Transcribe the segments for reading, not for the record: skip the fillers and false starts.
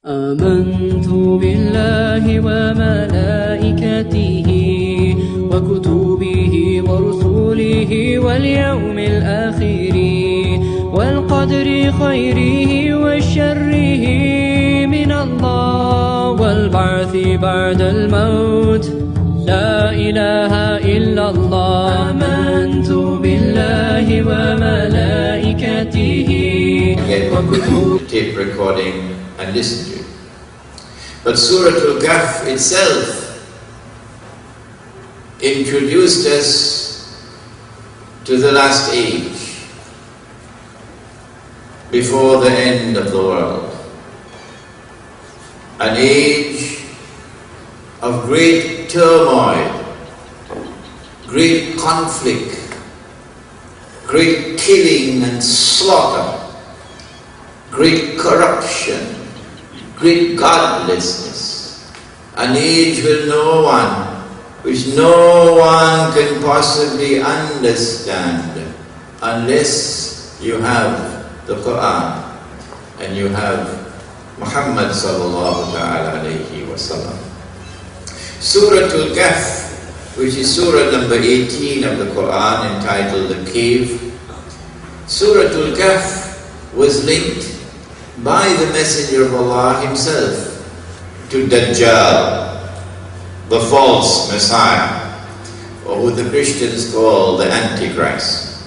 آمنت بالله وملائكته وكتبه ورسله واليوم الآخر والقدر خيره وشره من الله والبعث بعد الموت لا إله إلا الله آمنت بالله وملائكته tape recording and listen to it. But Surah Al-Kahf itself introduced us to the last age, before the end of the world. An age of great turmoil, great conflict, great killing and slaughter, great corruption, great godlessness. An age which no one can possibly understand unless you have the Quran and you have Muhammad sallallahu alayhi wa sallam. Surah Al-Kahf, which is Surah number 18 of the Quran, entitled The Cave. Surah Al-Kahf was linked by the Messenger of Allah himself to Dajjal, the false Messiah, or who the Christians call the Antichrist.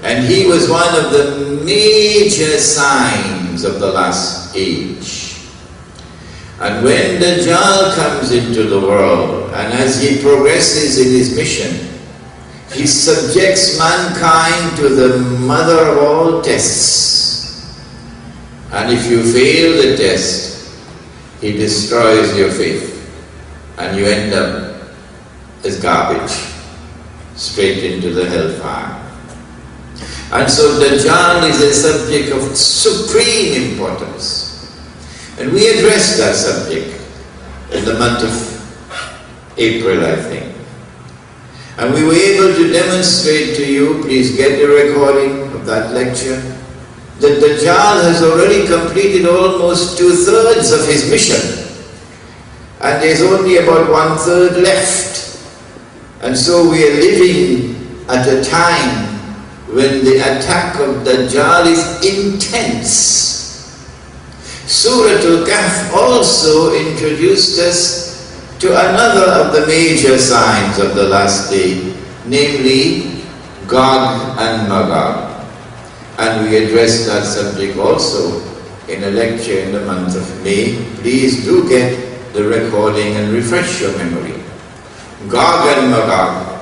And he was one of the major signs of the last age. And when Dajjal comes into the world, and as he progresses in his mission, he subjects mankind to the mother of all tests. And if you fail the test, he destroys your faith, and you end up as garbage, straight into the hellfire. And so Dajjal is a subject of supreme importance. And we addressed that subject in the month of April, I think. And we were able to demonstrate to you, please get the recording of that lecture, that Dajjal has already completed almost 2/3 of his mission. And there's only about 1/3 left. And so we are living at a time when the attack of Dajjal is intense. Surah Al-Kahf also introduced us to another of the major signs of the last day, namely Gog and Magog. And we addressed that subject also in a lecture in the month of May. Please do get the recording and refresh your memory. Gog and Magog,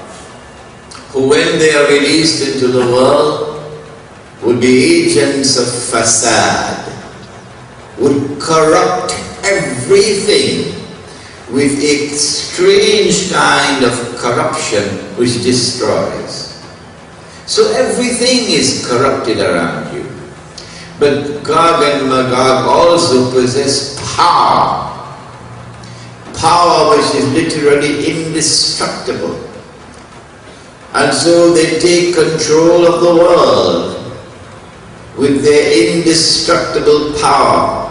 who when they are released into the world would be agents of fasad, would corrupt everything with a strange kind of corruption which destroys. So everything is corrupted around you. But Gog and Magog also possess power. Power which is literally indestructible. And so they take control of the world with their indestructible power.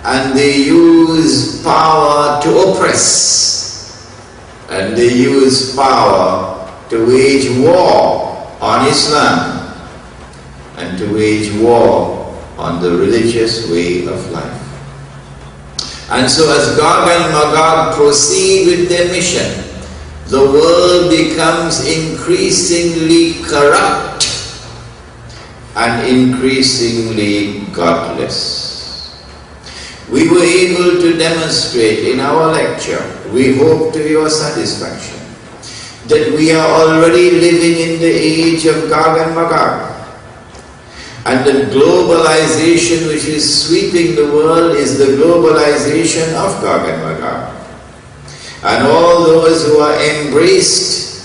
And they use power to oppress. And they use power to wage war on Islam and to wage war on the religious way of life. And so as Gog and Magog proceed with their mission, the world becomes increasingly corrupt and increasingly godless. We were able to demonstrate in our lecture, we hope to your satisfaction, that we are already living in the age of Gog and Magog. And the globalization which is sweeping the world is the globalization of Gog and Magog. And all those who are embraced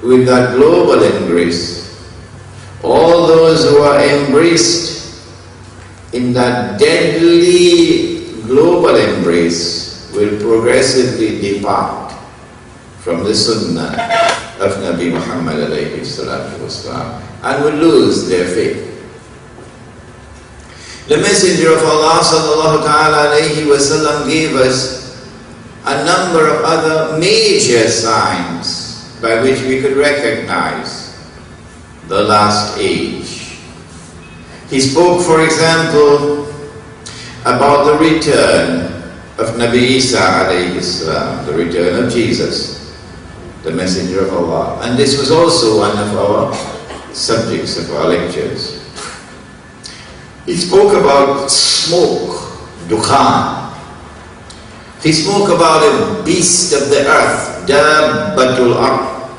with that global embrace, all those who are embraced in that deadly global embrace will progressively depart from the Sunnah of Nabi Muhammad alayhi salatu wasalam and will lose their faith. The Messenger of Allah sallallahu ta'ala alayhi wasallam gave us a number of other major signs by which we could recognize the last age. He spoke, for example, about the return of Nabi Isa alayhi salam, the return of Jesus, the Messenger of Allah. And this was also one of our subjects of our lectures. He spoke about smoke, dukhan. He spoke about a beast of the earth, dabbatul ard.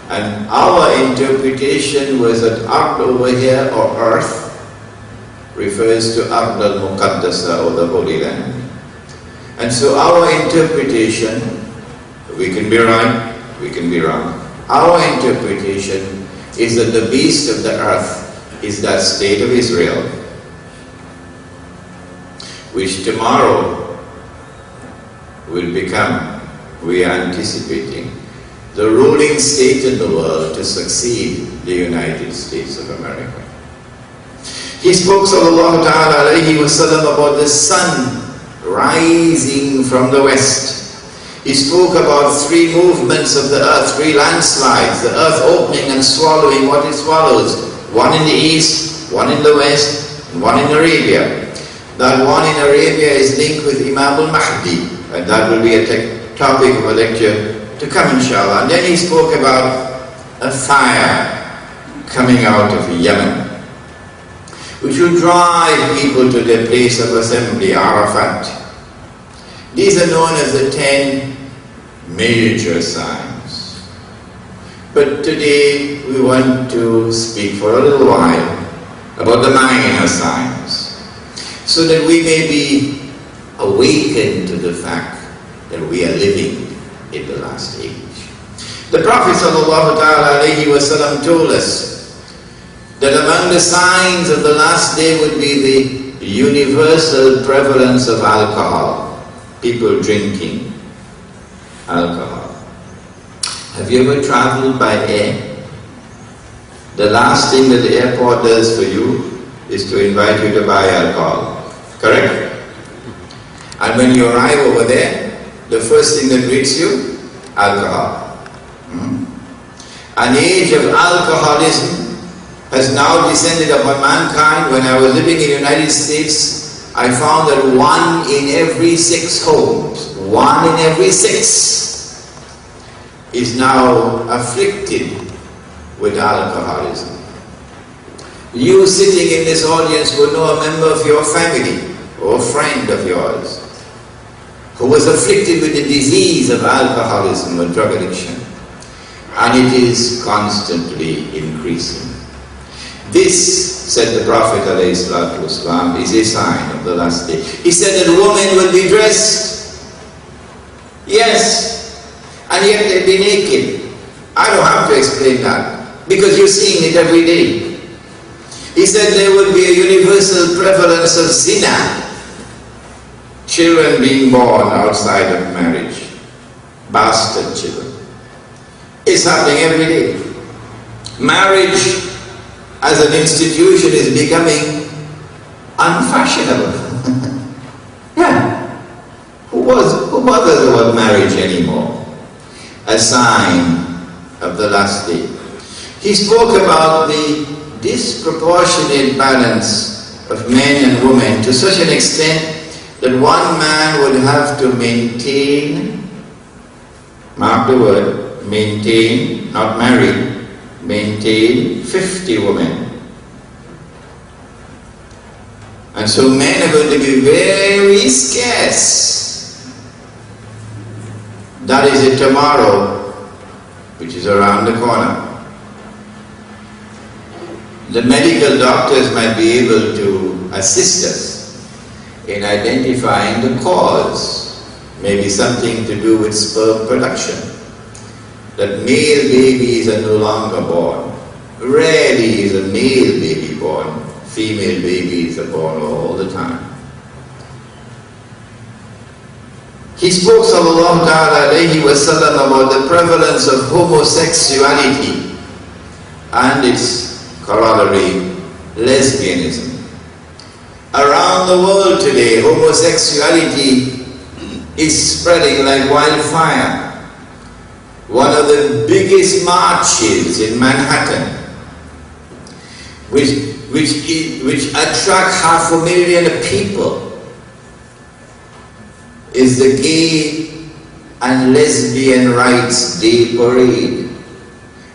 And our interpretation was that ard over here, or earth, refers to ard al-muqaddasa, or the Holy Land. And so our interpretation, we can be right, we can be wrong. Our interpretation is that the beast of the earth is that state of Israel, which tomorrow will become, we are anticipating, the ruling state in the world to succeed the United States of America. He spoke sallallahu ta'ala alayhi wasallam about the sun rising from the west. He spoke about three movements of the earth, three landslides, the earth opening and swallowing what it swallows. One in the east, one in the west, and one in Arabia. That one in Arabia is linked with Imam al-Mahdi, and that will be a topic of a lecture to come, inshallah. And then he spoke about a fire coming out of Yemen, which will drive people to their place of assembly, Arafat. These are known as the 10 major signs. But today we want to speak for a little while about the minor signs, so that we may be awakened to the fact that we are living in the last age. The Prophet ﷺ told us that among the signs of the last day would be the universal prevalence of alcohol, people drinking alcohol. Have you ever traveled by air? The last thing that the airport does for you is to invite you to buy alcohol. Correct? And when you arrive over there, the first thing that greets you, alcohol. An age of alcoholism has now descended upon mankind. When I was living in the United States, I found that 1 in every 6 homes, 1 in every 6 is now afflicted with alcoholism. You sitting in this audience will know a member of your family or a friend of yours who was afflicted with the disease of alcoholism or drug addiction, and it is constantly increasing. This, said the Prophet ﷺ, is a sign of the last day. He said that women will be dressed, yes, and yet they'll be naked. I don't have to explain that, because you're seeing it every day. He said there will be a universal prevalence of zina, children being born outside of marriage, bastard children. It's happening every day. Marriage as an institution is becoming unfashionable. Yeah. Who bothers about marriage anymore? A sign of the last day. He spoke about the disproportionate balance of men and women to such an extent that one man would have to maintain, mark the word, maintain, not marry, maintain 50 women. And so men are going to be very scarce. That is it tomorrow, which is around the corner. The medical doctors might be able to assist us in identifying the cause, maybe something to do with sperm production, that male babies are no longer born. Rarely is a male baby born. Female babies are born all the time. He spoke sallallahu ta'ala alayhi wa sallam about the prevalence of homosexuality and its corollary, lesbianism. Around the world today, homosexuality is spreading like wildfire. One of the biggest marches in Manhattan, which attract 500,000 people, is the Gay and Lesbian Rights Day Parade.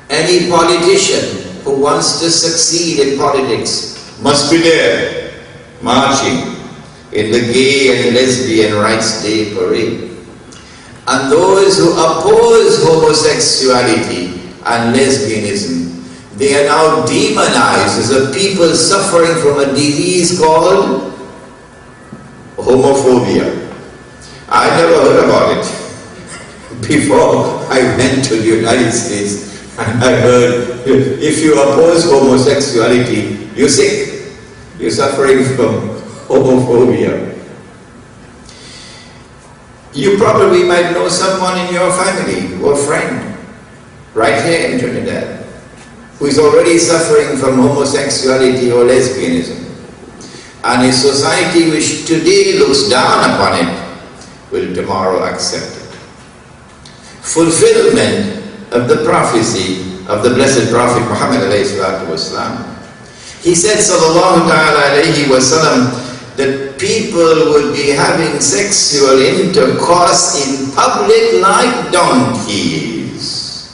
Any politician who wants to succeed in politics must be there, marching in the Gay and Lesbian Rights Day Parade. And those who oppose homosexuality and lesbianism, they are now demonized as a people suffering from a disease called homophobia. I never heard about it before I went to the United States, and I heard, if you oppose homosexuality, you're sick. You're suffering from homophobia. You probably might know someone in your family or friend right here in Trinidad who is already suffering from homosexuality or lesbianism, and a society which today looks down upon it will tomorrow accept it. Fulfillment of the prophecy of the blessed Prophet Muhammad alayhi salatu wasalam. He said sallallahu ta'ala alayhi wasallam that people would be having sexual intercourse in public like donkeys.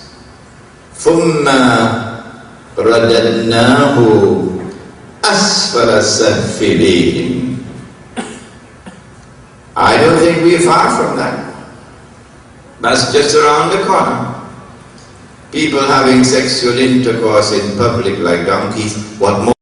ثُمَّ رَدَدْنَاهُ أَسْفَلَ سَافِلِينَ. I don't think we're far from that. That's just around the corner. People having sexual intercourse in public like donkeys. What more?